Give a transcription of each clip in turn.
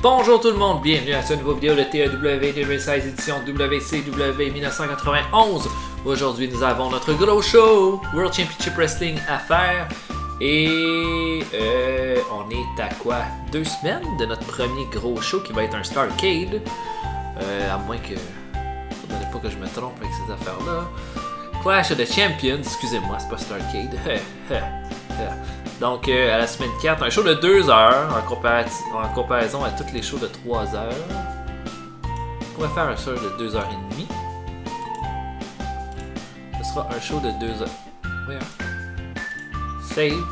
Bonjour tout le monde, bienvenue à cette nouvelle vidéo de TAW 2016 édition WCW 1991. Aujourd'hui nous avons notre gros show World Championship Wrestling à faire. Et on est à quoi? 2 semaines de notre premier gros show qui va être un Starrcade. À moins que... faudrait pas que je me trompe avec ces affaires-là. Clash of the Champions, excusez-moi, c'est pas Starrcade. Donc à la semaine 4, un show de 2 heures en comparaison à tous les shows de 3 heures. On va faire un show de 2 heures et demie. Ce sera un show de 2 heures. Ouais. Save.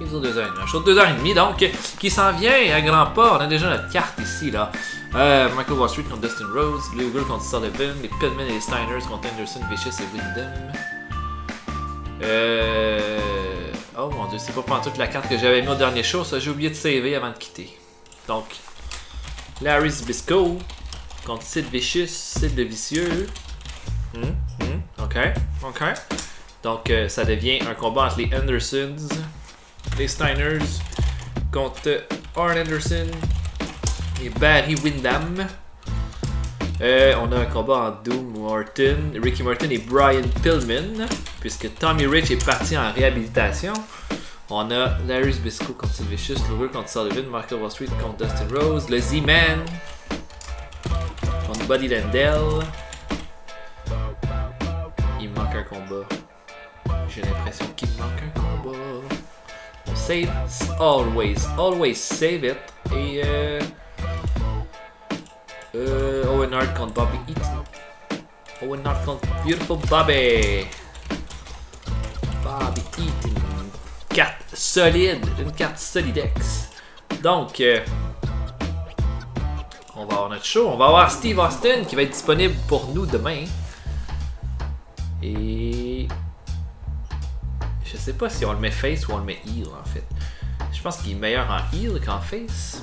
Un show de 2 heures et demie, donc, qui s'en vient à grands pas. On a déjà notre carte ici, là. Michael Wall Street contre Dustin Rhodes, Luger contre Sullivan, les Pillman et les Steiners contre Anderson, Vicious et Windham. Oh mon dieu, c'est pas pendant toute la carte que j'avais mis au dernier show, ça j'ai oublié de saver avant de quitter. Donc, Larry Zbyszko contre Sid Vicious, Sid le Vicieux. Ok. Donc, ça devient un combat entre les Andersons, les Steiners contre Arn Anderson et Barry Windham. On a un combat en Doom Morton, Ricky Morton et Brian Pillman, puisque Tommy Rich est parti en réhabilitation. On a Larry Zbyszko contre Sid Vicious, Luger contre Sullivan, Michael Wall Street contre Dustin Rhodes, le Z-Man contre Buddy Landel. Il manque un combat. J'ai l'impression qu'il manque un combat. On save, always save it. Et Owen Hart contre Bobby Eaton. Owen Hart contre Beautiful Bobby. Bobby Eaton. Une carte solide. Une carte solidex. Donc, on va avoir notre show. On va avoir Steve Austin qui va être disponible pour nous demain. Et... je sais pas si on le met face ou on le met heel en fait. Je pense qu'il est meilleur en heel qu'en face.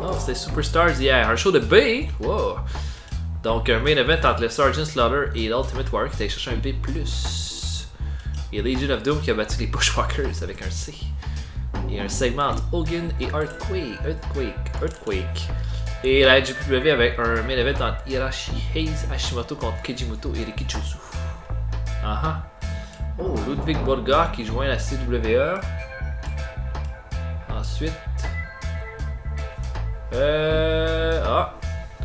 Oh, c'était Superstars hier. Un show de B. Wow. Donc, un main event entre le Sergeant Slaughter et l'Ultimate Warrior qui était chercher un B+. Et Legion of Doom qui a battu les Bushwhackers avec un C. Et un segment entre Hogan et Earthquake. Et la JPW avec un main event entre Hiroshi Hayes Hashimoto contre Kijimoto et Riki Chuzu. Oh, Ludwig Borga qui joint la CWE. Ensuite...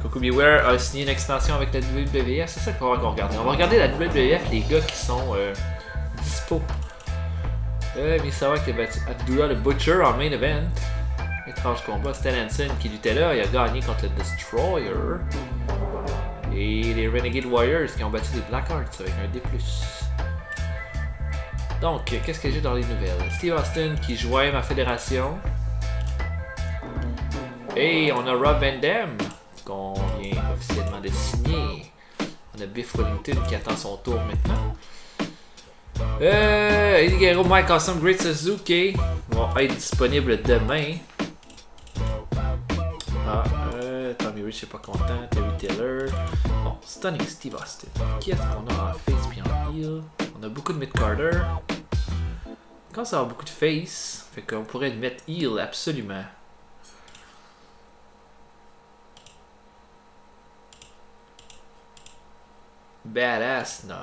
Coco Beware a signé une extension avec la WWF. C'est ça qu'on va regarder. On va regarder la WWF, les gars qui sont dispo. Mais savoir qu'il a battu Abdullah le Butcher en main event. Étrange combat. Stan Hansen qui luttait là. Il a gagné contre le Destroyer. Et les Renegade Warriors qui ont battu les Blackhearts avec un D+. Donc, qu'est-ce que j'ai dans les nouvelles? Steve Austin qui joint ma fédération. Et on a Rob Van Dam qu'on vient officiellement de signer. On a Biff Wellington qui attend son tour maintenant. Eddie Guerrero, Mike Awesome, Great Suzuki vont être disponibles demain. Tommy Rich n'est pas content, Terry Taylor. Bon, Stunning Steve Austin. Qui est-ce qu'on a en face puis en heel? On a beaucoup de mid-carder. Quand ça a beaucoup de face, fait qu'on pourrait le mettre heel absolument. Badass, non.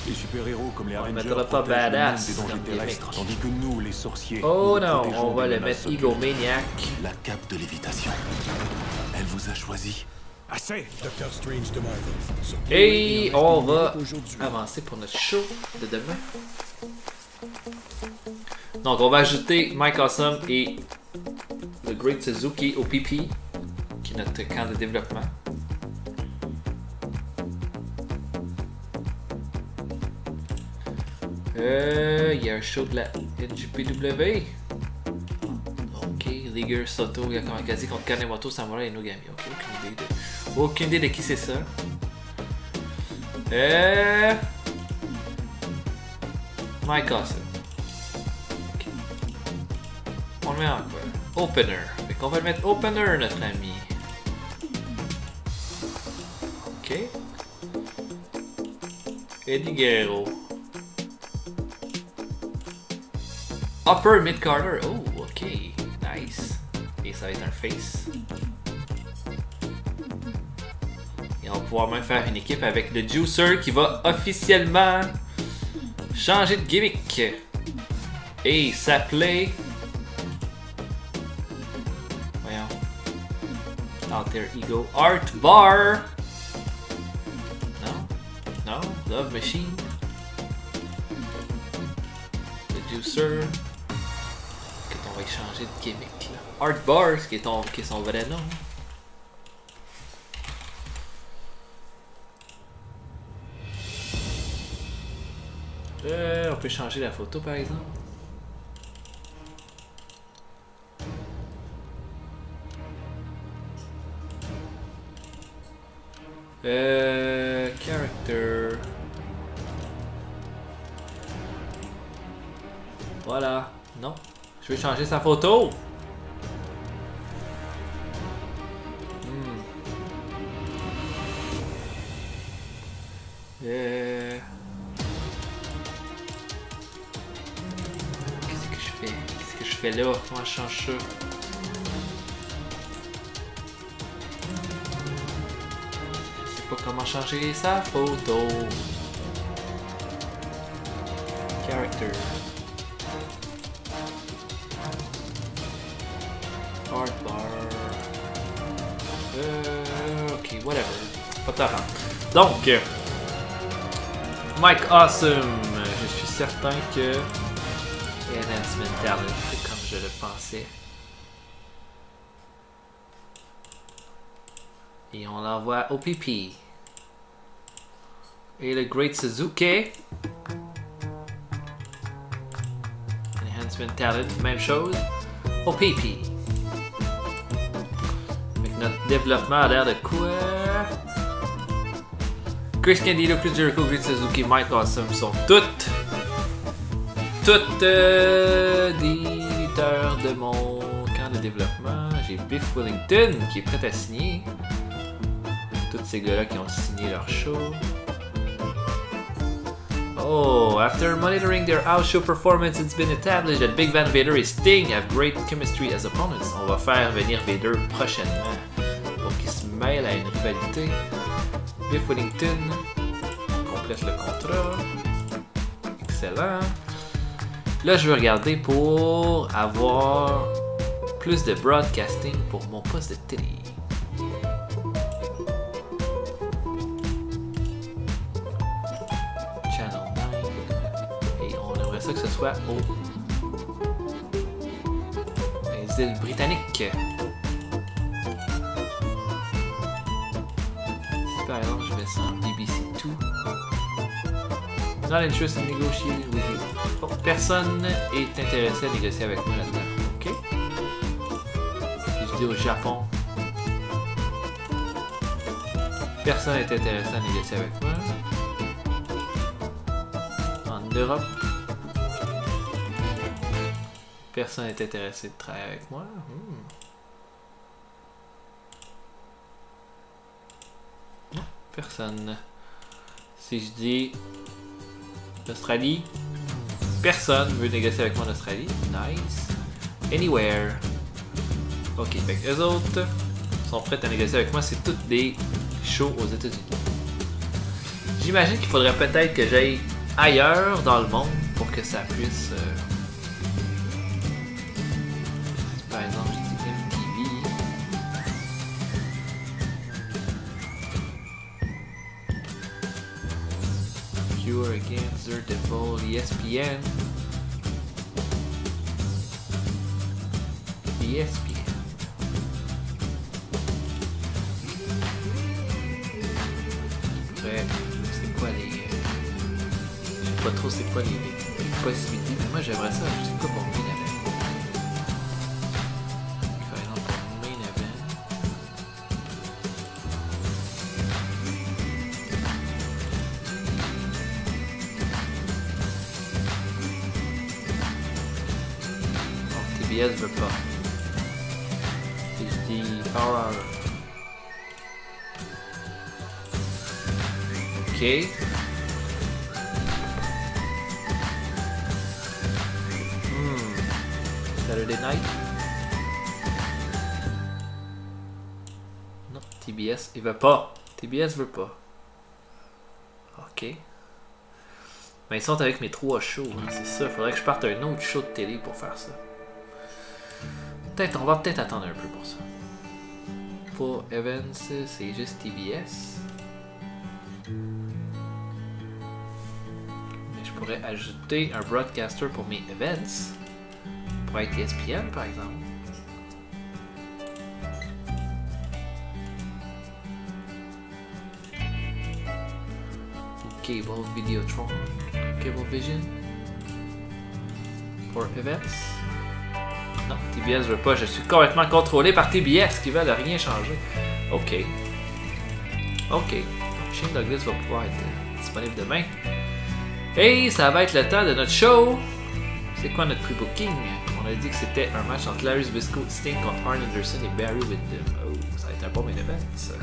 Les super-héros comme les Avengers pas badass des dangers terrestres, tandis que nous, les sorciers, oh non, on va le mettre Egomaniac. La cape de lévitation. Elle vous a choisi. Assez, Docteur Strange de Marvel. Et on va avancer pour notre show de demain. Donc on va ajouter Mike Awesome et le Great Suzuki au PP, qui est notre camp de développement. Il y a un show de la NJPW. Ok, Liger, Soto, Yakamakazi contre Kanemoto, Samurai et Nogami. Ok, aucune idée de qui c'est ça. Mike Awesome. Okay. On le met en quoi? Opener. Fait qu'on va le mettre opener, notre ami. Ok. Eddie Guerrero. Upper mid-carder. Oh, ok. Nice. Et ça va être un face. Et on va pouvoir même faire une équipe avec le Juicer qui va officiellement changer de gimmick. Et s'appeler... Voyons. Alter Ego Art Bar. Non. Non. Love Machine. Le Juicer. On va changer de gimmick. Là. Art Bar, qui est son vrai nom. On peut changer la photo par exemple. Character. Voilà. Non. Je vais changer sa photo. Qu'est-ce que je fais? Qu'est-ce que je fais là? Comment je change ça? Je sais pas comment changer sa photo. Character. Art bar. Ok, whatever. Pas de temps. Donc, Mike Awesome. Je suis certain que Enhancement Talent, comme je le pensais. Et on l'envoie au PP. Et le Great Suzuki. Enhancement Talent, même chose. Au PP. Notre développement a l'air de quoi? Chris Candido, Chris Jericho, Great Suzuki, Mike Awesome sont toutes des lutteurs de mon camp de développement. J'ai Biff Wellington qui est prêt à signer. Tous ces gars-là qui ont signé leur show. Oh, after monitoring their house show performance, it's been established that Big Van Vader and Sting have great chemistry as opponents. On va faire venir Vader prochainement pour qu'il se mêle à une rivalité. Biff Wellington complète le contrat. Excellent. Là, je veux regarder pour avoir plus de broadcasting pour mon poste de télé. Que ce soit les îles britanniques. Si par exemple je mets ça en BBC 2. Not interested in negotiating with you. Oh, personne est intéressé à négocier avec moi là-dedans. Ok. Si je dis au Japon, personne n'est intéressé à négocier avec moi. En Europe, personne n'est intéressé de travailler avec moi. Non, personne. Si je dis l'Australie, personne veut négocier avec moi en Australie. Nice. Anywhere. Ok, fait que eux autres sont prêts à négocier avec moi. C'est toutes des shows aux États-Unis. J'imagine qu'il faudrait peut-être que j'aille ailleurs dans le monde pour que ça puisse... Par exemple, je dis MTV. Pure Against Daredevil, ESPN. ESPN. Après, c'est quoi les... Je sais pas trop c'est quoi les possibilités, mais moi j'aimerais ça. Je sais pas pour moi. TBS veut pas. Si je dis Power Hour. Ok. Saturday Night. Non, TBS, il veut pas. TBS veut pas. Ok. Mais ils sont avec mes 3 shows, hein, c'est ça. Faudrait que je parte un autre show de télé pour faire ça. On va peut-être attendre un peu pour ça. Pour Evans, c'est juste TBS. Mais je pourrais ajouter un broadcaster pour mes events. Pour être ESPN par exemple. Ou Cable Videotron. Cablevision. Pour events. Non, TBS veut pas. Je suis complètement contrôlé par TBS qui veulent rien changer. Ok. Ok. Shane Douglas va pouvoir être disponible demain. Et ça va être le temps de notre show. C'est quoi notre pre-booking? On a dit que c'était un match entre Larry Zbyszko, Sting contre Arn Anderson et Barry Windham. Oh, ça va être un bon main event, ça.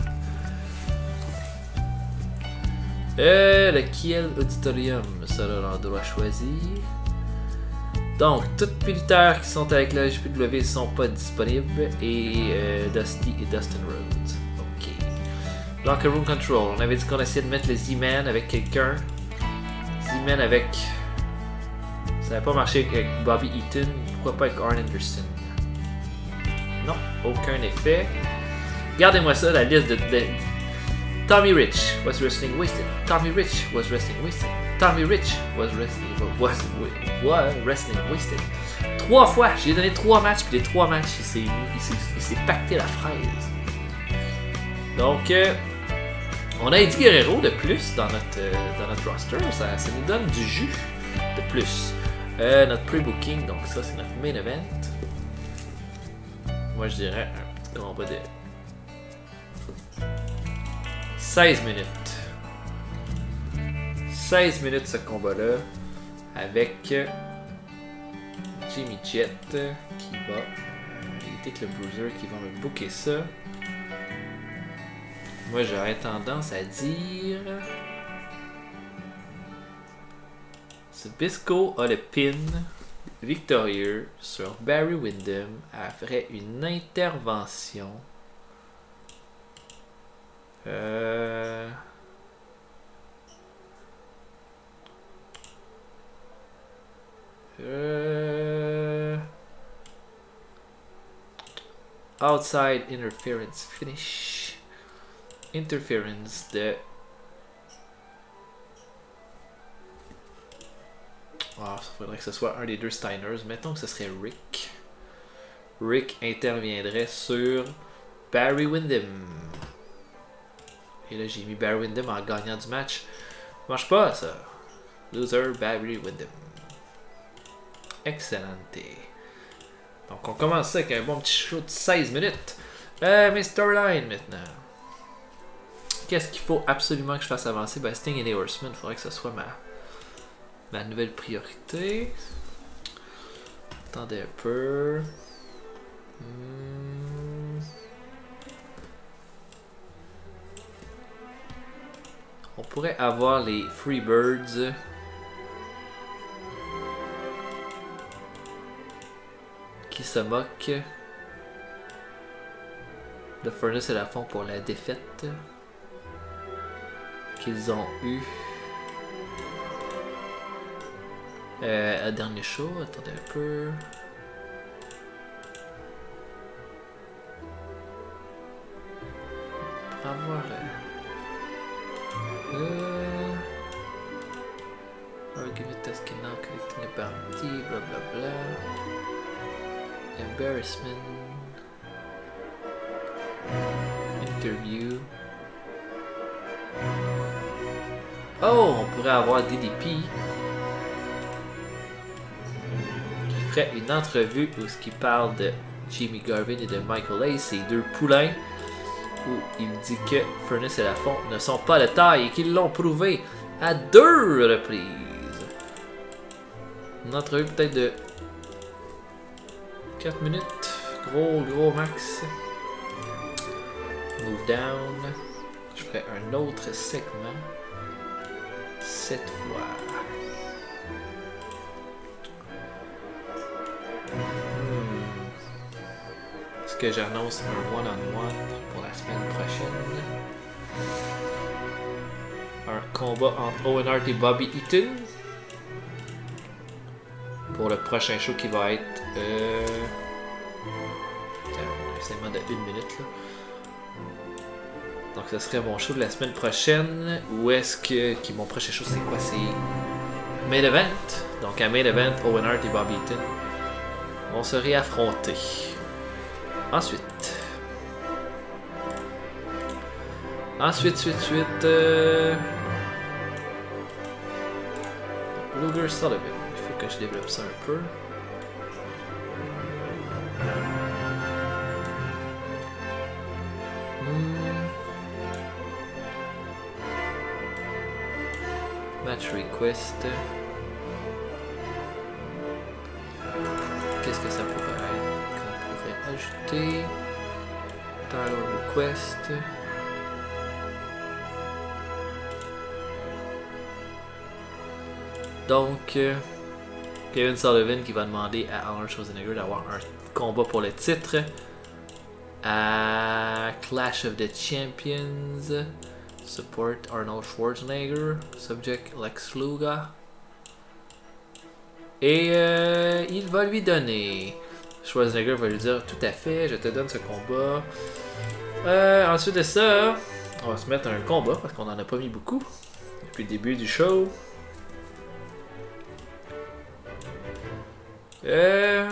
Lequel auditorium sera l'endroit choisi? Donc, tous les lutteurs qui sont avec la JPW ne sont pas disponibles et Dusty et Dustin Rhodes. Ok. Locker Room Control. On avait dit qu'on essayait de mettre le Z-Man avec quelqu'un. Z-Man avec. Ça n'avait pas marché avec Bobby Eaton. Pourquoi pas avec Arn Anderson? Non, aucun effet. Regardez-moi ça, la liste de Tommy Rich was wrestling wasted. Tommy Rich was wrestling wasted. Tommy Rich was wrestling wasted. 3 fois, j'ai donné 3 matchs, puis les 3 matchs, il s'est pacté la fraise. Donc, on a Eddie Guerrero de plus dans notre roster, ça nous donne du jus de plus. Notre pre-booking, donc ça c'est notre main event. Moi je dirais un petit combat de 16 minutes. 16 minutes ce combat-là avec Jimmy Jet qui va éviter que le Bruiser qui va me booker ça. Moi j'aurais tendance à dire Zbyszko a le pin victorieux sur Barry Windham après une intervention. Outside interference finish. Interference de. Ah, ça faudrait que ce soit un des deux Steiners. Mettons que ce serait Rick. Rick interviendrait sur Barry Windham. Et là, j'ai mis Barry Windham en gagnant du match. Ça marche pas, ça. Loser, Barry Windham. Excellente. Donc, on commence avec un bon petit show de 16 minutes. Mes storylines maintenant. Qu'est-ce qu'il faut absolument que je fasse avancer? Ben, Sting et les Horsemen, il faudrait que ce soit ma nouvelle priorité. Attendez un peu. On pourrait avoir les Freebirds. Qui se moquent de Furnace et Lafont pour la défaite qu'ils ont eue à dernier show. Attendez un peu. Pour avoir argument tasking out collecting a bounty, blablabla. Embarrassment. Interview. Oh, on pourrait avoir DDP qui ferait une entrevue où ce qui parle de Jimmy Garvin et de Michael Hayes, ces deux poulains, où il dit que Furnace et Lafont ne sont pas de taille et qu'ils l'ont prouvé à 2 reprises. Une entrevue peut-être de 4 minutes, gros max. Move down. Je ferai un autre segment. Cette fois. que j'annonce un one-on-one pour la semaine prochaine. Un combat entre Owen Hart et Bobby Eaton. Pour le prochain show qui va être... un segment de 1 minute là. Donc ce serait mon show de la semaine prochaine. Où est-ce que mon prochain show c'est quoi? C'est Main Event. Donc à Main Event, Owen Hart et Bobby Eaton vont se réaffronter. Ensuite, Luger Sullivan. Il faut que je développe ça un peu. Match request. Qu'est-ce que ça pourrait être qu'on pourrait ajouter? Title request. Donc, Kevin Sullivan qui va demander à Arnold Schwarzenegger d'avoir un combat pour le titre à Clash of the Champions. Support Arnold Schwarzenegger. Subject Lex Luger. Et il va lui donner. Schwarzenegger va lui dire tout à fait, je te donne ce combat. Ensuite de ça, on va se mettre un combat parce qu'on en a pas mis beaucoup depuis le début du show. El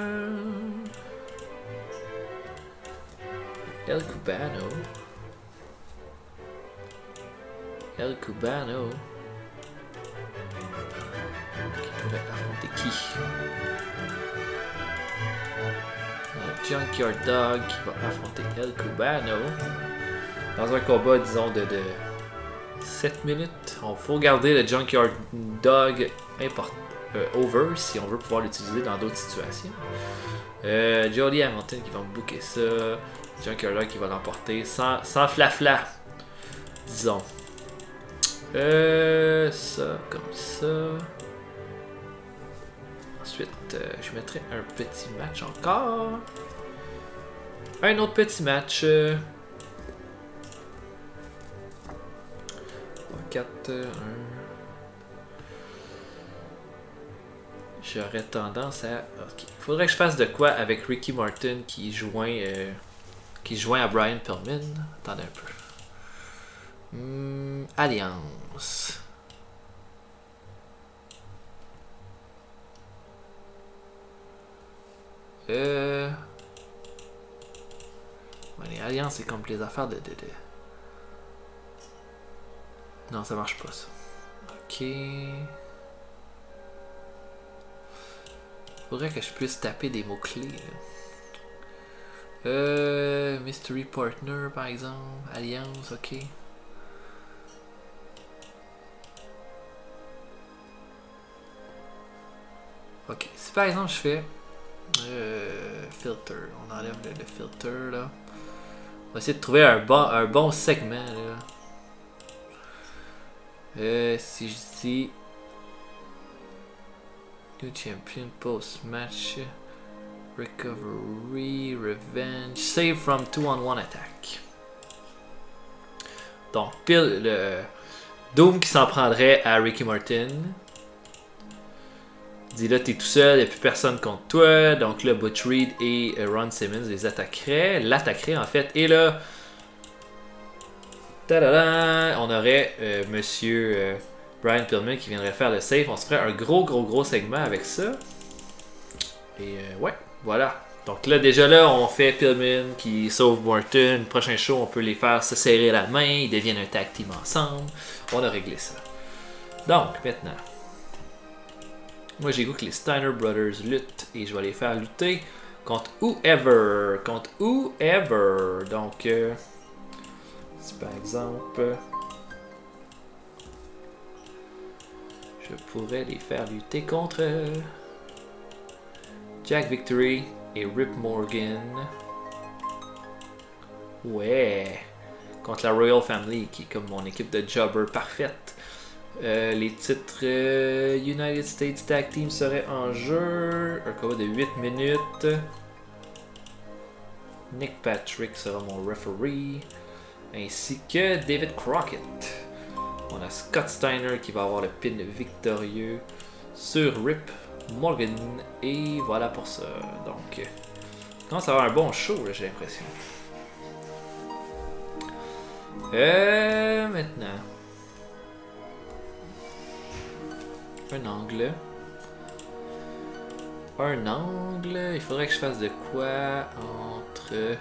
Cubano. El Cubano. Qui pourrait affronter qui? Junkyard Dog qui va affronter El Cubano. Dans un combat, disons, de 7 minutes. On faut garder le Junkyard Dog over si on veut pouvoir l'utiliser dans d'autres situations. Jody Hamilton qui va me booker ça. Junkyard Dog qui va l'emporter sans flafla. Disons. Ça, comme ça. Ensuite, je mettrai un petit match encore. Un autre petit match. 4, 1. J'aurais tendance à... Ok. Faudrait que je fasse de quoi avec Ricky Martin qui joint à Brian Pillman. Attendez un peu. Alliance. Ouais, les alliances, c'est comme les affaires de... Non, ça marche pas, ça. Ok. Faudrait que je puisse taper des mots-clés. Mystery Partner, par exemple. Alliance, ok. Ok, si par exemple je fais... filter, on enlève le filter là. On va essayer de trouver un bon segment là. Si je dis New Champion Post-Match Recovery Revenge Save from 2-on-1 Attack. Donc pile le Doom qui s'en prendrait à Ricky Martin. Dis là, t'es tout seul, il n'y a plus personne contre toi. Donc là, Butch Reed et Ron Simmons les l'attaqueraient en fait. Et là, on aurait monsieur Brian Pillman qui viendrait faire le save. On se ferait un gros segment avec ça. Et ouais, voilà. Donc là, déjà là, on fait Pillman qui sauve Morton. Le prochain show, on peut les faire se serrer la main. Ils deviennent un tag team ensemble. On a réglé ça. Donc, maintenant... Moi, j'ai goût que les Steiner Brothers luttent et je vais les faire lutter contre whoever. Donc, si par exemple, je pourrais les faire lutter contre Jack Victory et Rip Morgan. Ouais, contre la Royal Family qui est comme mon équipe de jobber parfaite. Les titres United States Tag Team seraient en jeu. Un combat de 8 minutes. Nick Patrick sera mon referee. Ainsi que David Crockett. On a Scott Steiner qui va avoir le pin victorieux sur Rip Morgan. Et voilà pour ça. Donc, on commence à avoir un bon show, j'ai l'impression. Maintenant. Un angle. Un angle. Il faudrait que je fasse de quoi entre...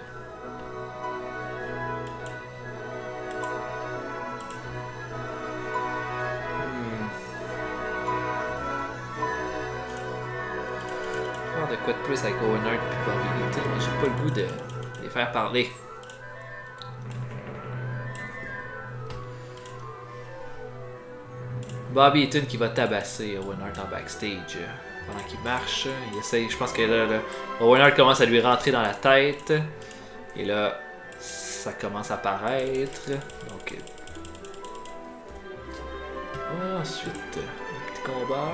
de quoi de plus avec Owen Hart et Bobby Eaton, mais j'ai pas le goût de les faire parler. Bobby Eaton qui va tabasser Owen Hart en backstage pendant qu'il marche. Il essaye, je pense que là, Owen Hart commence à lui rentrer dans la tête. Et là, ça commence à paraître. Donc, ensuite, un petit combat.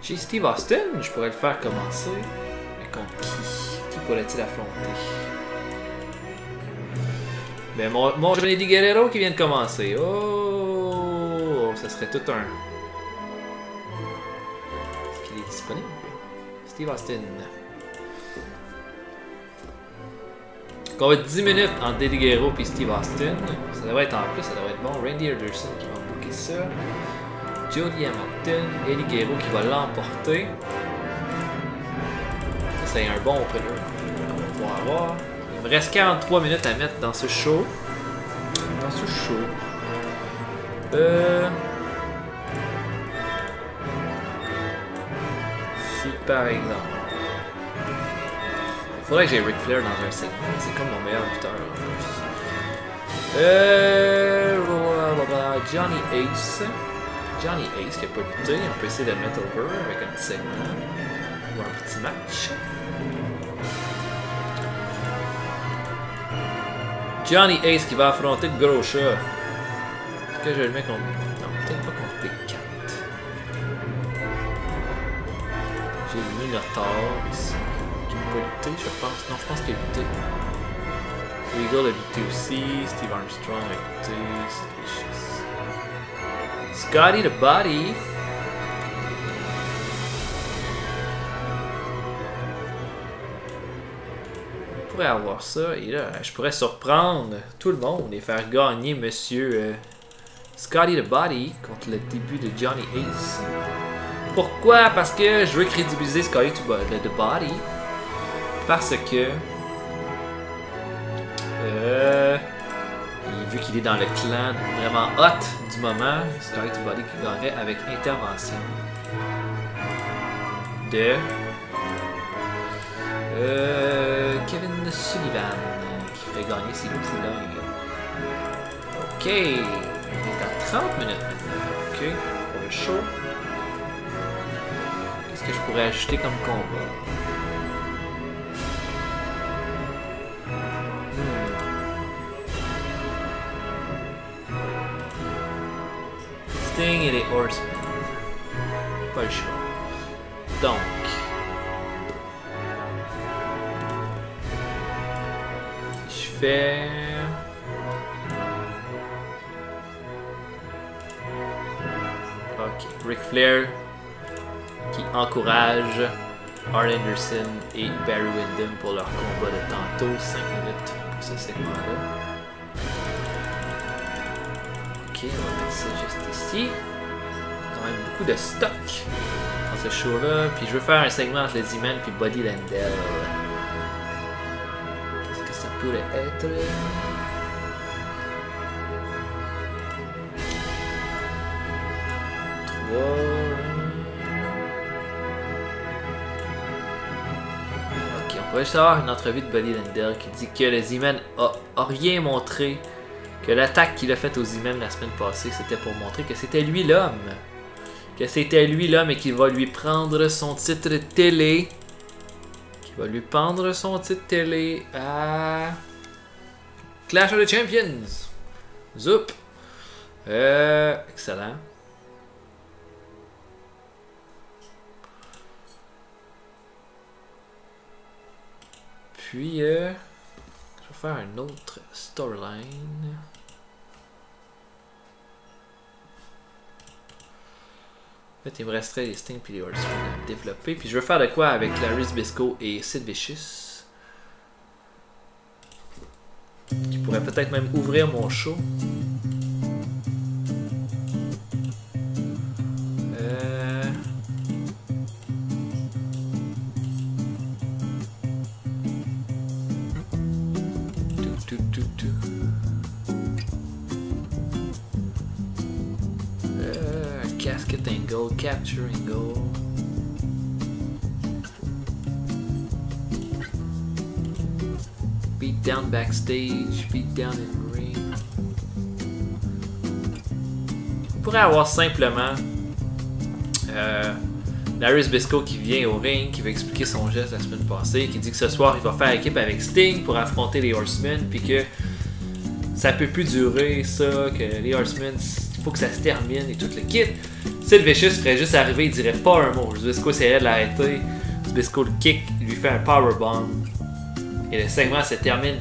J'ai Steve Austin, je pourrais le faire commencer. Mais contre qui? Qui pourrait-il affronter? Ben mon Johnny Guerrero qui vient de commencer. Oh! Ça serait tout un... Est-ce qu'il est disponible? Steve Austin. On va 10 minutes entre Eddie Guerrero et Steve Austin. Ça devrait être en plus, ça devrait être bon. Randy Anderson qui va booker ça. Jody Hamilton, Eddie Guerrero qui va l'emporter. Ça, c'est un bon opener qu'on va pouvoir avoir. Il me reste 43 minutes à mettre dans ce show. Si par exemple... Il faudrait que j'aie Ric Flair dans un segment. C'est comme mon meilleur lutteur en plus. Johnny Ace. Johnny Ace qui a pas lutté, on peut essayer de le mettre over avec un petit segment ou un petit match. Johnny Ace qui va affronter le gros chat. Est-ce que je le mets contre... Non, peut-être pas contre Big Cat. J'ai le Minotaur ici. Qui n'a pas lutté, je pense. Non, je pense qu'il a lutté. Regal a lutté aussi, Steve Armstrong a lutté, c'est vicious. Scotty the Body. On pourrait avoir ça et là, je pourrais surprendre tout le monde et faire gagner Monsieur Scotty the Body contre le début de Johnny Ace. Pourquoi? Parce que je veux crédibiliser Scotty the Body. Parce que vu qu'il est dans le clan vraiment hot du moment, Scotty the Body qui gagnerait avec intervention de Kevin Sullivan qui ferait gagner ses poulains. Ok, on est à 30 minutes maintenant. Ok, pour le show. Qu'est-ce que je pourrais ajouter comme combat? Sting et les Horsemen. Pas le choix. Donc. Si je fais... Ok. Ric Flair qui encourage Arn Anderson et Barry Windham pour leur combat de tantôt. 5 minutes pour ce segment-là. Ok, on va mettre ça juste ici. Quand même beaucoup de stock dans ce show-là. Puis je veux faire un segment entre le Z-Man et Buddy Landel. Qu'est-ce que ça pourrait être? Ok, on pourrait juste avoir une entrevue de Buddy Landel qui dit que le Z-Man a rien montré. Que l'attaque qu'il a faite aux Z-Men la semaine passée, c'était pour montrer que c'était lui l'homme. Que c'était lui l'homme et qu'il va lui prendre son titre télé. Qu'il va lui prendre son titre télé à Clash of the Champions. Zoup. Excellent. Puis, je vais faire un autre storyline. En fait, il me resterait les Sting et les Horsemen à développer. Puis je veux faire de quoi avec Larry Zbyszko et Sid Vicious. Qui pourrait peut-être même ouvrir mon show. Casket angle, capture angle. Beat down backstage, beat down in ring. On pourrait avoir simplement Larry Zbyszko qui vient au ring, qui va expliquer son geste la semaine passée, qui dit que ce soir il va faire équipe avec Sting pour affronter les Horsemen, puis que ça peut plus durer ça, que les Horsemen, il faut que ça se termine et tout le kit. Sid Vicious serait juste arrivé, il dirait pas un mot. Zbyszko essaierait de l'arrêter. Zbyszko le kick, il lui fait un powerbomb. Et le segment se termine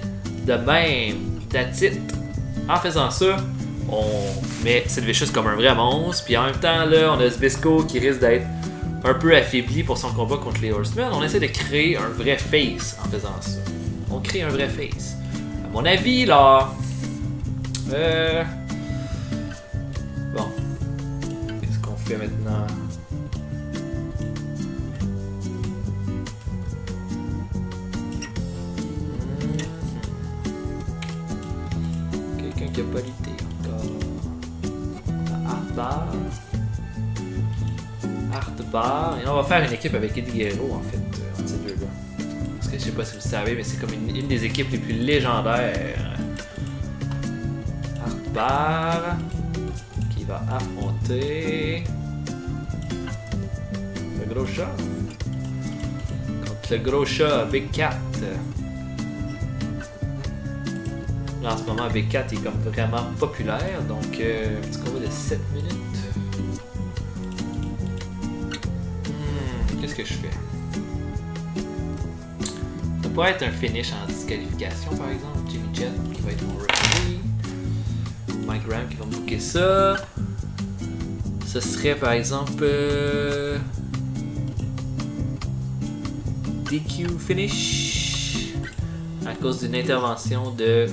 de même. That's it. En faisant ça, on met Sid Vicious comme un vrai monstre. Puis en même temps, là, on a Zbyszko qui risque d'être un peu affaibli pour son combat contre les Horsemen. On essaie de créer un vrai face en faisant ça. On crée un vrai face. À mon avis, là... Bon. Qu'est-ce qu'on fait maintenant? Quelqu'un qui a pas l'idée encore. Artbar. Artbar. Et là, on va faire une équipe avec Eddie Guerrero en fait, entre ces deux-là. Parce que je sais pas si vous savez, mais c'est comme une des équipes les plus légendaires. Artbar. Qui va affronter le gros chat contre le gros chat Big Cat. Là en ce moment Big Cat est comme vraiment populaire, donc un petit combat de 7 minutes. Qu'est-ce que je fais? Ça pourrait être un finish en disqualification par exemple. Jimmy Jet qui va être mon referee. Mike Graham qui va me booker ça. Ce serait par exemple DQ finish à cause d'une intervention de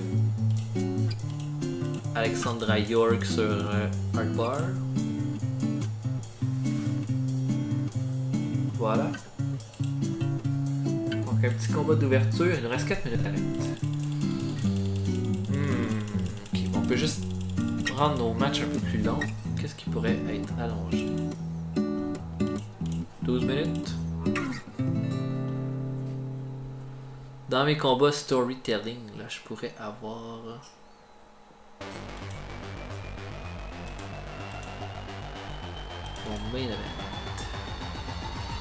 Alexandra York sur Artbar. Voilà. Donc un petit combat d'ouverture. Il nous reste 4 minutes à mettre. Okay, on peut juste rendre nos matchs un peu plus longs. Qu'est-ce qui pourrait être allongé? 12 minutes. Dans mes combats storytelling, là, je pourrais avoir... mon main event.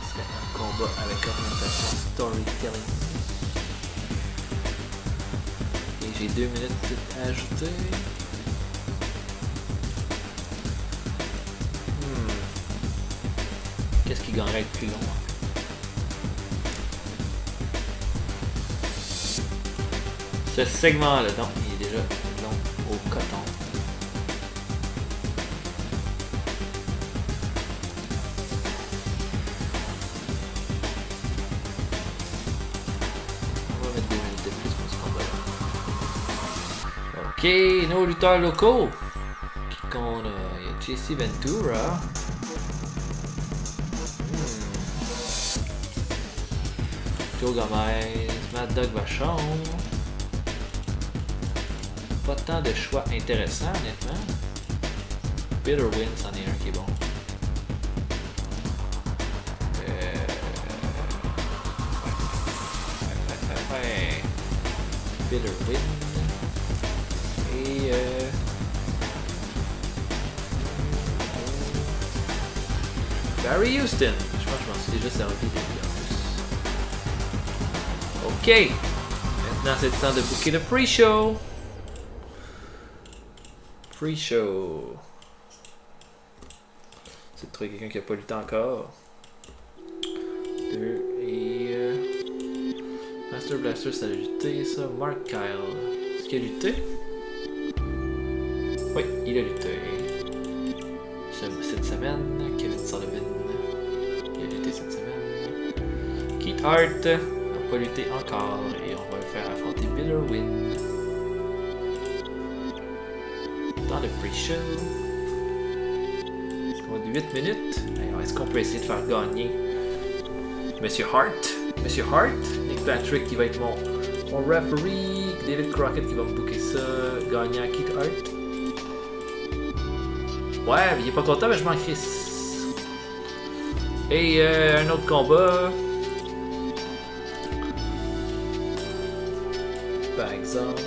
Ce serait un combat avec orientation storytelling. Et j'ai 2 minutes à ajouter. Qu'est-ce qui gagnerait à être plus long? Ce segment-là, donc, il est déjà long au coton. On va mettre 2 minutes de plus pour ce combat-là. Ok, nos lutteurs locaux. Il y a JC Ventura. Joe Gomez, Mad Dog Vachon. Pas tant de choix intéressants, honnêtement. Bitter Win, c'en est un qui est bon. Bitter Win. Et Barry Houston. Je pense que je m'en suis déjà servi des gars. Ok, maintenant c'est le temps de booker le pre-show. Pre-show. C'est de trouver quelqu'un qui a pas lutté encore. 2 et... Master Blaster, ça a lutté, ça. Mark Kyle. Est-ce qu'il a lutté? Oui, il a lutté. Cette semaine. Kevin Sullivan. Il a lutté cette semaine. Keith Hart n'a pas lutté encore. Et on va le faire affronter Bill Irwin. Dans le pre-show. On va de 8 minutes. Alors, est-ce qu'on peut essayer de faire gagner Monsieur Hart? Monsieur Hart, Nick Patrick qui va être mon referee, David Crockett qui va me booker ça, gagnant Keith Hart. Ouais, mais il est pas content, mais je m'en crisse. Et un autre combat. Par exemple.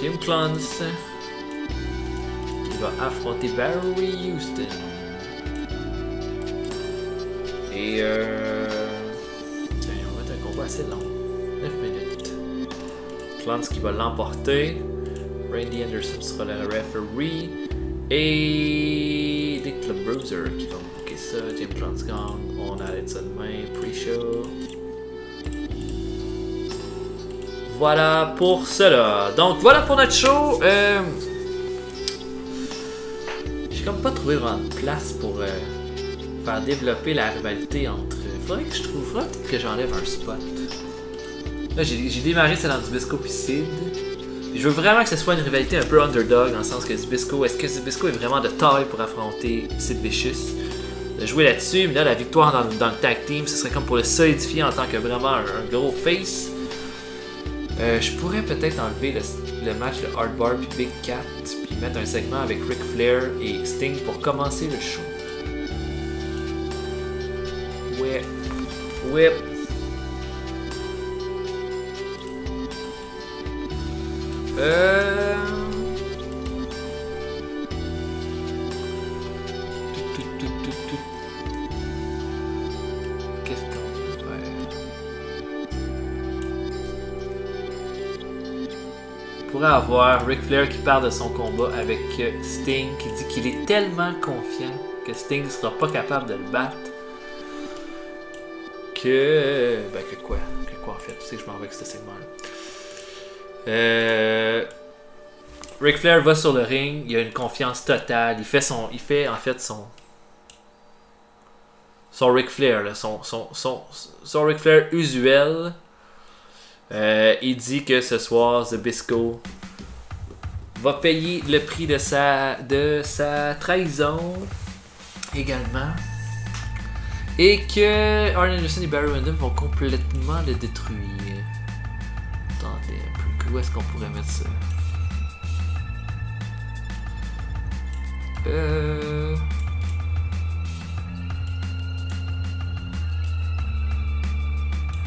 Jim Clance qui va affronter Barry Houston. Et on va être un combat assez long. 9 minutes. Clance qui va l'emporter. Randy Anderson sera le referee. Et Dick Club Bruiser qui va booker ça. Jim Clance gang. On arrête ça demain. Pre-show. Voilà pour cela. Donc voilà pour notre show. J'ai comme pas trouvé vraiment de place pour faire développer la rivalité entre. Faudrait peut-être que j'enlève un spot. Là j'ai démarré celle dans Zbyszko puis Sid. Je veux vraiment que ce soit une rivalité un peu underdog dans le sens que Zbyszko, est-ce que Zbyszko est vraiment de taille pour affronter Sid Vicious? De jouer là-dessus, mais là la victoire dans le tag team, ce serait comme pour le solidifier en tant que vraiment un gros face. Je pourrais peut-être enlever le match de Hardbar puis Big Cat puis mettre un segment avec Ric Flair et Sting pour commencer le show. Ouais. Ouais. Qu'est-ce qu'on peut faire? On pourrait avoir Ric Flair qui parle de son combat avec Sting, qui dit qu'il est tellement confiant que Sting ne sera pas capable de le battre que... Ben que quoi en fait, tu sais que je m'en vais avec ce segment-là. Ric Flair va sur le ring, il a une confiance totale, il fait en fait son Ric Flair, là, son Ric Flair usuel. Il dit que ce soir, Zbyszko va payer le prix de sa trahison également. Et que Arn Anderson et Barry Windham vont complètement le détruire. Attendez un peu, où est-ce qu'on pourrait mettre ça?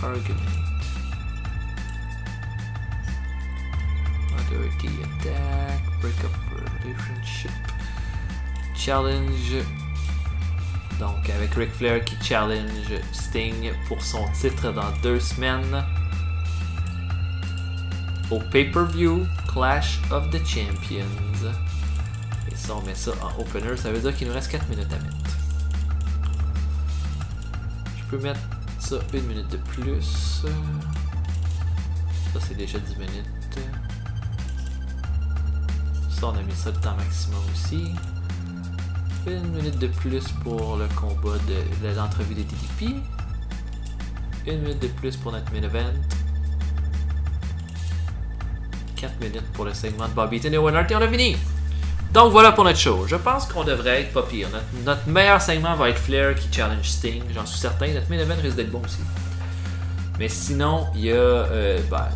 Argument. Authority attack. Break up relationship. Challenge. Donc avec Ric Flair qui challenge Sting pour son titre dans 2 semaines. Au pay-per-view Clash of the Champions. Et ça, on met ça en opener. Ça veut dire qu'il nous reste 4 minutes à mettre. Je peux mettre ça 1 minute de plus. Ça, c'est déjà 10 minutes. Ça, on a mis ça le temps maximum aussi. 1 minute de plus pour le combat de l'entrevue des DDP. 1 minute de plus pour notre main event. 4 minutes pour le segment de Bobby Eaton et Owen Hart et on a fini! Donc voilà pour notre show. Je pense qu'on devrait être pas pire. Notre meilleur segment va être Flair qui challenge Sting, j'en suis certain. Notre main event risque d'être bon aussi. Mais sinon, il y a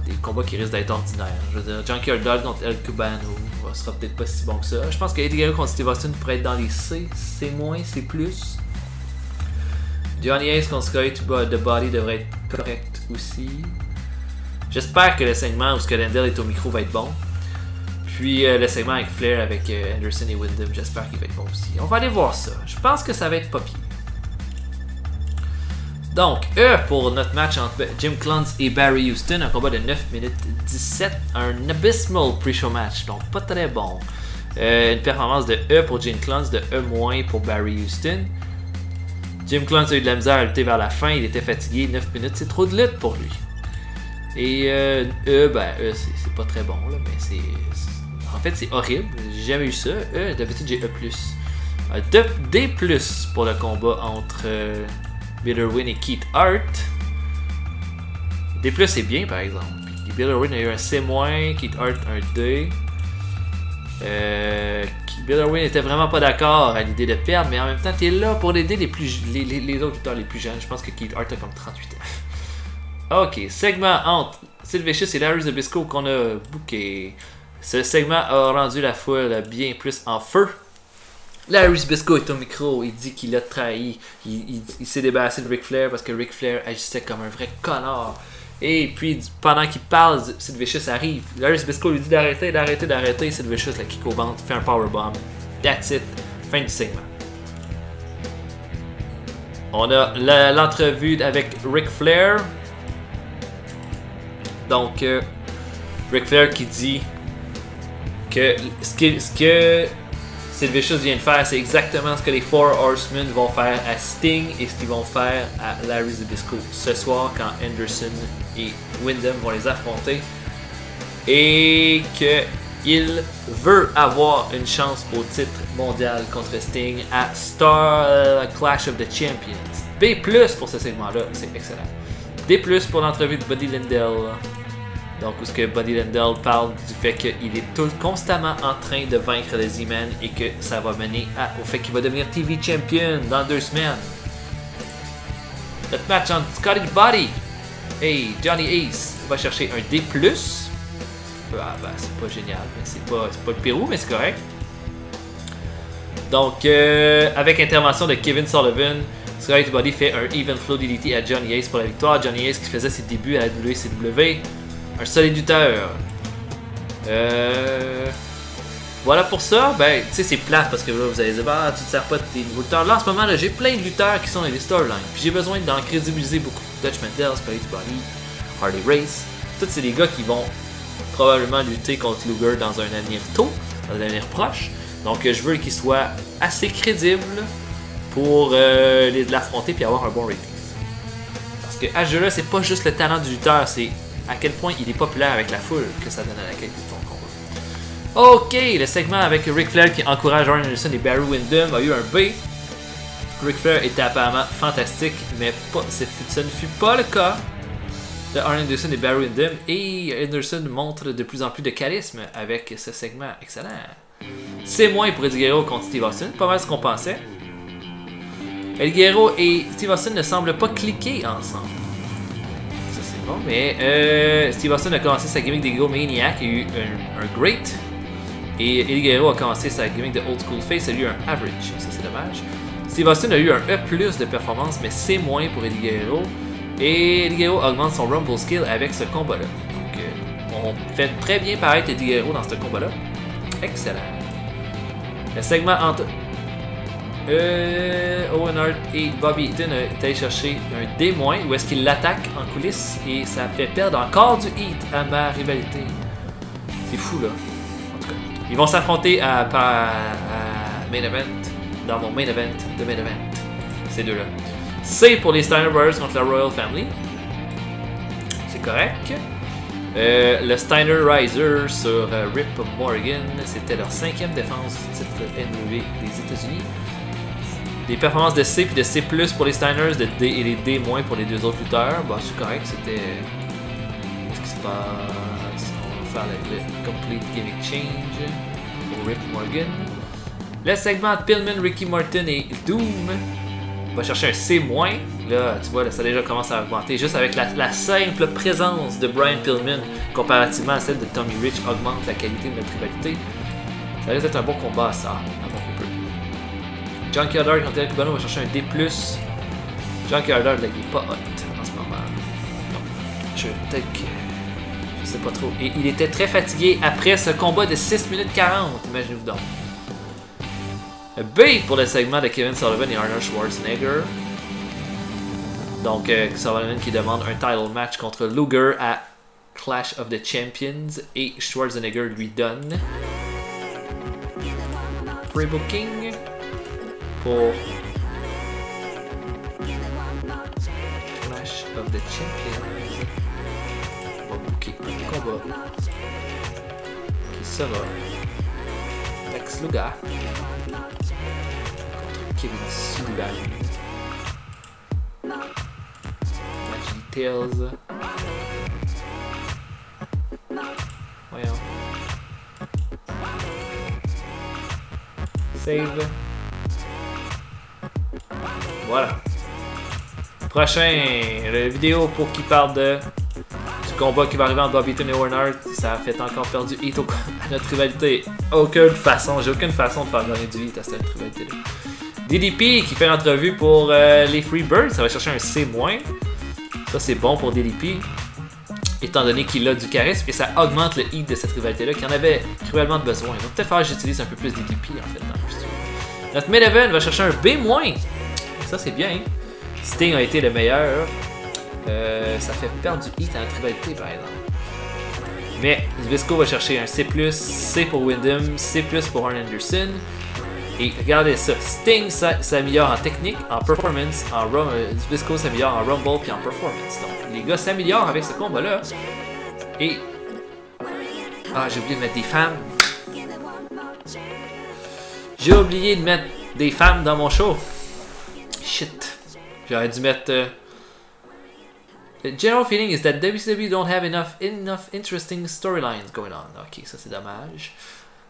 des combats qui risquent d'être ordinaires. Je veux dire, Junkyard Dog contre El Cubano sera peut-être pas si bon que ça. Je pense que Eddie Guerrero contre Steve Austin pourrait être dans les C, C-, C+. Johnny Ace contre Scotty The Body devrait être correct aussi. J'espère que le segment où Scott Endell est au micro va être bon. puis le segment avec Flair, avec Anderson et Windham, j'espère qu'il va être bon aussi. On va aller voir ça. Je pense que ça va être pas pire. Donc, pour notre match entre Jim Cluns et Barry Houston, un combat de 9 minutes 17, un abysmal pre-show match, donc pas très bon. Une performance de E pour Jim Cluns, de E- pour Barry Houston. Jim Cluns a eu de la misère à lutter vers la fin, il était fatigué, 9 minutes, c'est trop de lutte pour lui. Et c'est pas très bon, là, mais en fait, c'est horrible, j'ai jamais eu ça. D'habitude, j'ai E+. D+ pour le combat entre Bill Irwin et Keith Hart. D+, c'est bien, par exemple. Puis Bill Irwin a eu un C-, Keith Hart un D. Bill Irwin était vraiment pas d'accord à l'idée de perdre, mais en même temps, t'es là pour aider les autres lutteurs les plus jeunes. Je pense que Keith Hart a comme 38 ans. Ok, segment entre Sid Vicious et Larry Zbyszko qu'on a booké. Ce segment a rendu la foule bien plus en feu. Larry Zbyszko est au micro, il dit qu'il a trahi. Il s'est débarrassé de Ric Flair parce que Ric Flair agissait comme un vrai connard. Et puis, pendant qu'il parle, Sid Vicious arrive. Larry Zbyszko lui dit d'arrêter. Sid Vicious la kick au ventre, fait un powerbomb. That's it. Fin du segment. On a l'entrevue avec Ric Flair. Donc, Ric Flair qui dit que ce que Sid Vicious vient de faire, c'est exactement ce que les Four Horsemen vont faire à Sting et ce qu'ils vont faire à Larry Zbyszko ce soir quand Anderson et Windham vont les affronter. Et qu'il veut avoir une chance au titre mondial contre Sting à Star Clash of the Champions. B+ pour ce segment-là, c'est excellent. D+ pour l'entrevue de Buddy Landel. Donc, où ce que Buddy Landel parle du fait qu'il est constamment en train de vaincre le Z-Man et que ça va mener au fait qu'il va devenir TV Champion dans 2 semaines. Notre match entre Scotty Body et Johnny Ace va chercher un D+. C'est pas génial, mais c'est pas le Pérou, mais c'est correct. Donc, avec intervention de Kevin Sullivan, Scotty Body fait un Even Flow DDT à Johnny Ace pour la victoire. Johnny Ace qui faisait ses débuts à la WCW. Un solide lutteur. Voilà pour ça. Ben, tu sais, c'est plate parce que là, vous allez dire, tu te sers pas de tes nouveaux lutteurs. Là, en ce moment, là, j'ai plein de lutteurs qui sont dans les storylines. Puis j'ai besoin d'en crédibiliser beaucoup. Dutch Mantell, Scotty Body, Harley Race. Tous c'est des gars qui vont probablement lutter contre Luger dans un avenir dans un avenir proche. Donc, je veux qu'ils soient assez crédibles pour l'affronter et avoir un bon rating. Parce que à ce jeu-là, c'est pas juste le talent du lutteur, c'est à quel point il est populaire avec la foule que ça donne à la qualité de ton combat. Ok, le segment avec Ric Flair qui encourage Arn Anderson et Barry Windham a eu un B. Ric Flair était apparemment fantastique, mais ce ne fut pas le cas de Arn Anderson et Barry Windham. Et Anderson montre de plus en plus de charisme avec ce segment excellent. C'est moins pour Eddie Guerrero contre Steve Austin, pas mal ce qu'on pensait. Eddie Guerrero et Steve Austin ne semblent pas cliquer ensemble. Bon, mais Steve Austin a commencé sa gimmick d'Ego Maniac, il y a eu un Great. Et Eddie Guerrero a commencé sa gimmick de Old School Face, il a eu un Average. Ça, c'est dommage. Steve Austin a eu un E+ de performance, mais C- pour Eddie Guerrero. Et Eddie Guerrero augmente son Rumble skill avec ce combat-là. Donc, on fait très bien paraître Eddie Guerrero dans ce combat-là. Excellent. Le segment entre Owen Hart et Bobby Eaton est allé chercher un D- où est-ce qu'il l'attaque en coulisses et ça fait perdre encore du heat à ma rivalité. C'est fou là. En tout cas, ils vont s'affronter à Main Event, dans mon Main Event de Main Event. Ces deux-là. C pour les Steiner Brothers contre la Royal Family. C'est correct. Le Steiner Riser sur Rip Morgan, c'était leur 5e défense du titre NWA des États-Unis. Des performances de C puis de C+ pour les Steiners, de D et les D- pour les deux autres lutteurs. Bon, c'est correct, c'était. Qu'est-ce qui se passe? On va faire le Complete Gimmick Change pour Rip Morgan. Le segment de Pillman, Ricky Morton et Doom. On va chercher un C-. Là, tu vois, là, ça déjà commence à augmenter. Juste avec la simple présence de Brian Pillman comparativement à celle de Tommy Rich augmente la qualité de notre rivalité. Ça risque d'être un bon combat, ça. Junkyard Dog contre El Cubano va chercher un D+. Junkyard Dog, là, il est pas hot en ce moment. Non. Peut-être que. Je sais pas trop. Et il était très fatigué après ce combat de 6 minutes 40, imaginez-vous donc. B pour le segment de Kevin Sullivan et Arnold Schwarzenegger. Donc, Sullivan qui demande un title match contre Luger à Clash of the Champions et Schwarzenegger lui donne pre-booking pour Clash of the Champions. On va booker un combat qui sera Lex Luger contre Kevin Sullivan. Match details. Voyons. Save. Voilà. Prochain, la vidéo pour qui parle du combat qui va arriver entre Bobby Eaton et Owen Hart. Ça a fait encore perdu hit à notre rivalité. Aucune façon, j'ai aucune façon de faire gagner du hit à cette rivalité-là. DDP qui fait l'entrevue pour les Freebirds. Ça va chercher un C-. Ça c'est bon pour DDP. Étant donné qu'il a du charisme et ça augmente le hit de cette rivalité-là qui en avait cruellement besoin. Donc peut-être falloir que j'utilise un peu plus DDP en fait dans le futur. Notre main event va chercher un B-. Ça c'est bien. Sting a été le meilleur. Ça fait perdre du hit à notre rivalité par exemple. Mais Zbyszko va chercher un C+, C pour Windham, C+, pour Arn Anderson. Et regardez ça, Sting s'améliore en technique, en performance, Zbyszko s'améliore en rumble puis en performance. Donc les gars s'améliorent avec ce combat-là. Et... Ah, j'ai oublié de mettre des femmes. J'ai oublié de mettre des femmes dans mon show. Shit. J'aurais dû mettre... The general feeling is that WCW don't have enough interesting storylines going on. Ok, ça c'est dommage.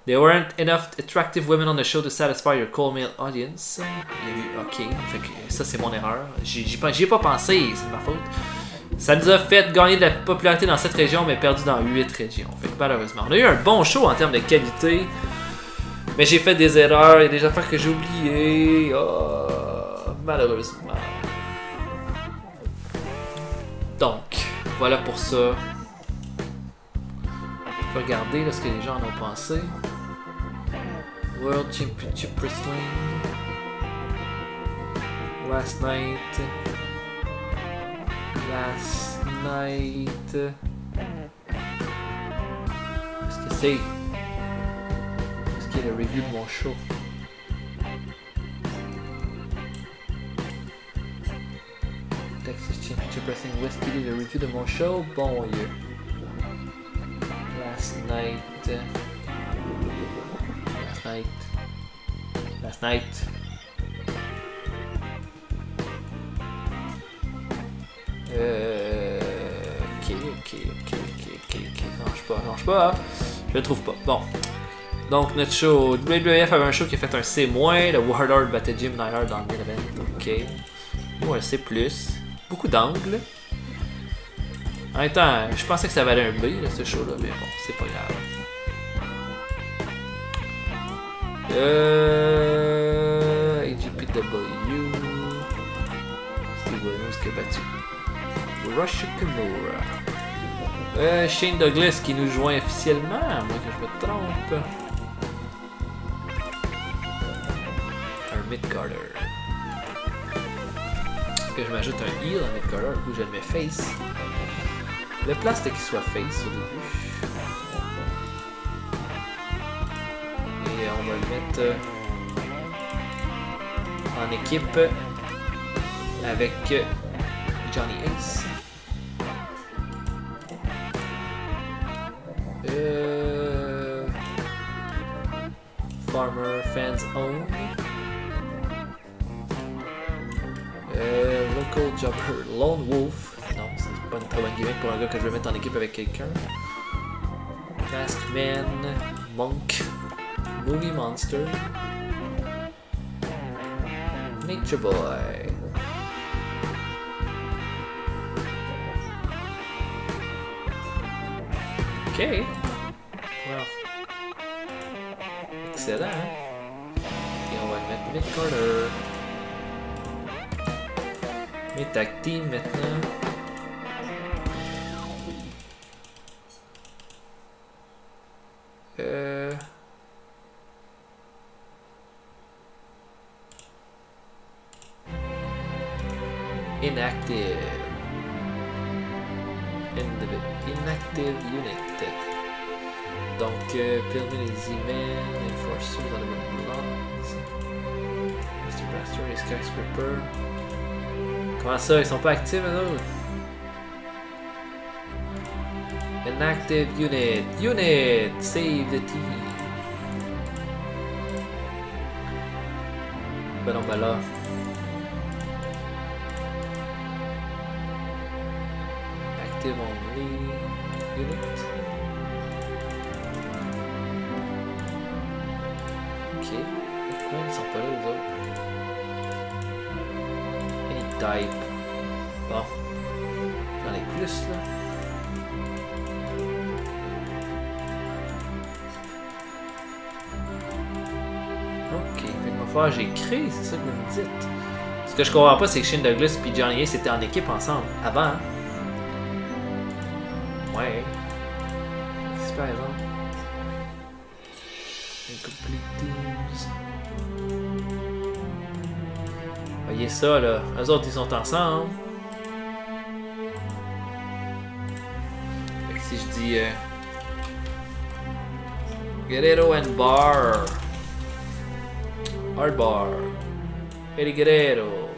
There weren't enough attractive women on the show to satisfy your cold male audience. Il y a eu, ok, fait que ça c'est mon erreur. J'y ai pas pensé, c'est de ma faute. Ça nous a fait gagner de la popularité dans cette région, mais perdu dans 8 régions. Fait que malheureusement, on a eu un bon show en termes de qualité. Mais j'ai fait des erreurs, il y a des affaires que j'ai oubliées. Oh, malheureusement. Donc, voilà pour ça. On peut regarder là, ce que les gens en ont pensé. World Championship Wrestling. Last night. Qu'est-ce que c'est? Qu'est-ce qu'il y a le review de mon show? Texas Championship Wrestling West Kitty, le review de mon show. Bon Dieu. Last night. Ok. Range pas. Je le trouve pas. Bon. Donc, notre show. WWF avait un show qui a fait un C-. Le Warlord battait Jim Neidhart dans le main event. Ok. Ou un C+. Beaucoup d'angles. En même temps, je pensais que ça valait un B, là, ce show-là, mais bon, c'est pas grave. AGPW. Steve Williams qui a battu Rush Kimura. Shane Douglas qui nous joint officiellement, à moins que je me trompe. Un mid-carder. Est-ce que je m'ajoute un heal à mid-carder ou je le mets face? Le plan c'était qu'il soit face au début. Et on va le mettre en équipe avec Johnny Ace. Farmer Fans Own. Local Jobber Lone Wolf. Non, c'est pas une très bonne gimmick pour un gars que je veux mettre en équipe avec quelqu'un. Maskman, Monk, Movie Monster, Nature Boy. Ok. Well. Excellent. Et on va le mettre mid-corner. Mes tag team maintenant. Inactive. Inactive unit. Donc, permet les emails, enforcer dans le mode blonde. Mr. Blaster, les Skyscraper. Comment ça, ils sont pas actifs, eux autres? Inactive unit. Unit! Save the team. Ben non, ben là. Active only unit. Ok. Pourquoi ils sont pas là, les autres? Any type. Bon. J'en ai plus, là. Ok. Fait que ma foi, j'ai créé, c'est ça que vous me dites. Ce que je comprends pas, c'est que Shane Douglas et Johnny Ace étaient en équipe ensemble. Avant, hein? Ouais. C'est par exemple. Incomplete teams. Voyez ça là. Eux autres ils sont ensemble. Fait que si je dis Guerrero and Bar. Hard Bar. Eddie Guerrero.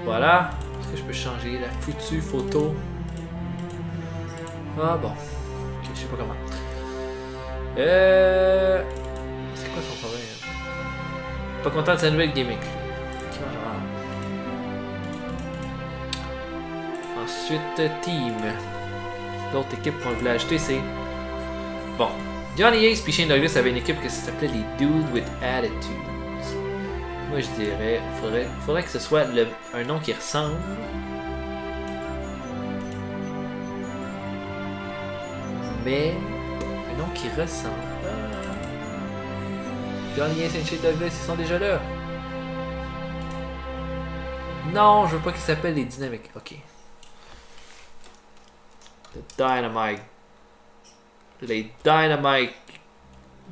Voilà. Est-ce que je peux changer la foutue photo? Ah bon. Ok, je sais pas comment. C'est quoi son problème? Pas content de sa nouvelle gimmick. Ensuite, team. L'autre équipe qu'on voulait acheter, c'est... Bon. Johnny Ace et Shane Douglas avaient une équipe qui s'appelait les Dudes with Attitudes. Moi je dirais, faudrait que ce soit un nom qui ressemble. Mais un nom qui ressemble. Johnny Ace et Shane Douglas, ils sont déjà là. Non, je veux pas qu'ils s'appellent les Dynamiques. Ok. The Dynamite. Les Dynamite.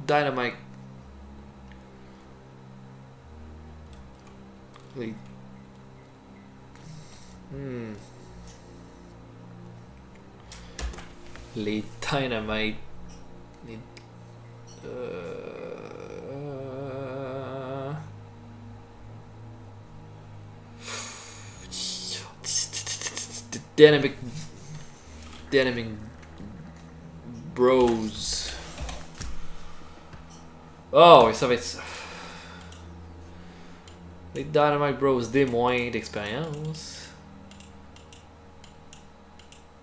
Dynamite. Les... Les Dynamite. Les... Dynamic Bros. Oh, et ça va être ça. Les Dynamite Bros, des moins d'expérience.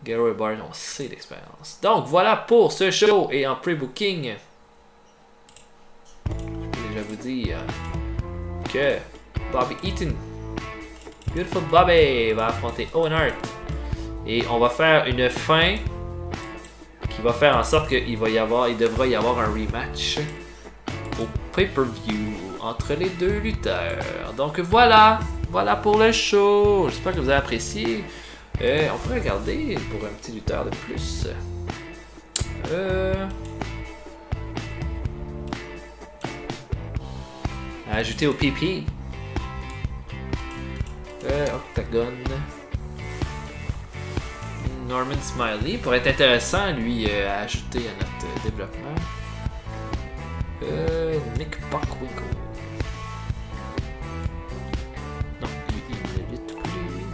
Guerrero et Bart ont C d'expérience. Donc voilà pour ce show. Et en pre-booking, je peux déjà vous dire que Bobby Eaton, Beautiful Bobby, va affronter Owen Hart. Et on va faire une fin qui va faire en sorte qu'il devra y avoir un rematch au pay-per-view entre les deux lutteurs. Donc voilà pour le show. J'espère que vous avez apprécié. On pourrait regarder pour un petit lutteur de plus. Ajouter au PP. Octagon. Norman Smiley pourrait être intéressant, lui, à ajouter à notre développement. Nick Bockwinkel. Non, il ne lutte plus.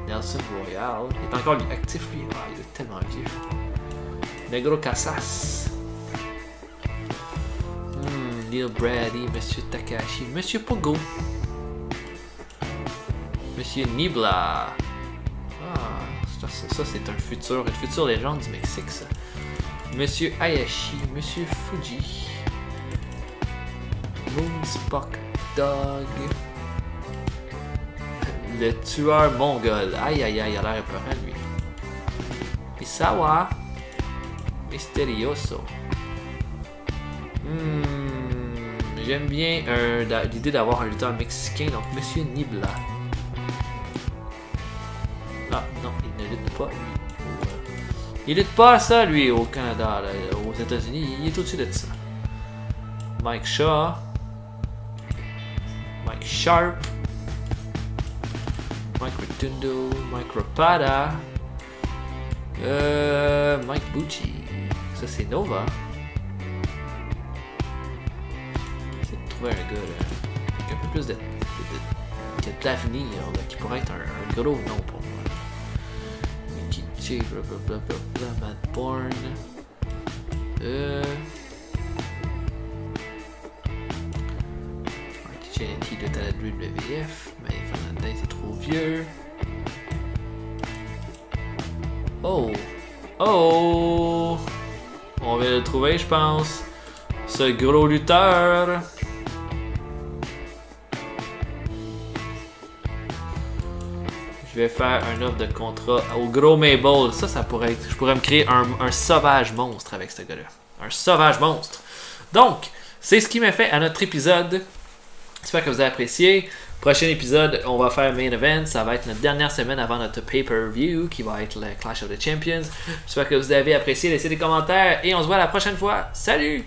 Nelson Royal. Il est encore actif, lui. Ah, il est tellement vieux. Negro Casas. Neil Brady, Monsieur Takahashi, Monsieur Pogo. Monsieur Nibla. Ça c'est une future légende du Mexique, ça. Monsieur Hayashi, Monsieur Fuji, Moonspock Dog, le tueur mongol. Aïe aïe aïe, il a l'air épeurant lui. Isawa, Mysterioso. J'aime bien l'idée d'avoir un lutteur mexicain, donc Monsieur Nibla. Ah non, il ne lutte pas lui. Il lutte pas à ça, lui, au Canada, là, aux États-Unis. Il est au-dessus de ça. Mike Shaw. Mike Sharp. Mike Rotundo. Mike Rapada. Mike Bucci. Ça, c'est Nova. C'est de trouver un gars, là, avec un peu plus d'avenir, qui pourrait être un gros nom pour moi. Mickey J, blablabla, Matt Bourne. TNT de la WWF, mais Fernandez est trop vieux. Oh! Oh! On vient de le trouver, je pense. Ce gros lutteur. Je vais faire un offre de contrat au gros Mabel. Ça pourrait être... Je pourrais me créer un sauvage monstre avec ce gars-là. Un sauvage monstre. Donc, c'est ce qui m'a fait à notre épisode. J'espère que vous avez apprécié. Prochain épisode, on va faire Main Event. Ça va être notre dernière semaine avant notre pay-per-view qui va être le Clash of the Champions. J'espère que vous avez apprécié. Laissez des commentaires et on se voit la prochaine fois. Salut!